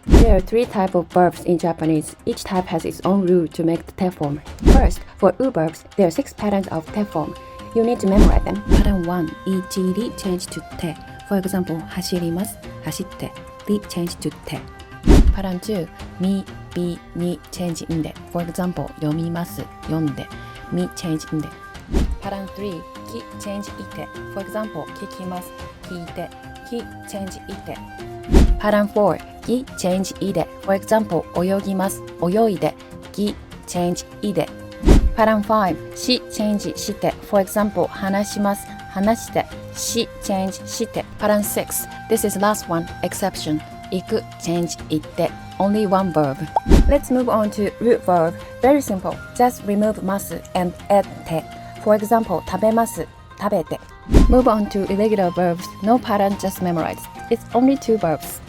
There are three types of verbs in Japanese. Each type has its own rule to make the te form. First, for u verbs, there are 6 patterns of te form. You need to memorize them. Pattern 1, ichiri change to te. For example, 走ります, 走って, ri change to te. Pattern 2, mi, bi, ni change in de. For example, 読みます, 読んで, mi change in de. Pattern 3, ki change ite. For example, 聞きます, 聞いて, ki change ite. Pattern 4, gi change ide. For example, 泳ぎます, 泳いで, gi change ide. Pattern 5, shi change shite. For example, 話します, 話して, shi change shite. Pattern 6, this is last one, exception. 行く change 行って. Only one verb. Let's move on to root verb. Very simple. Just remove ます and add て. For example, 食べます, 食べて. Move on to irregular verbs. No pattern, just memorize. It's only 2 verbs.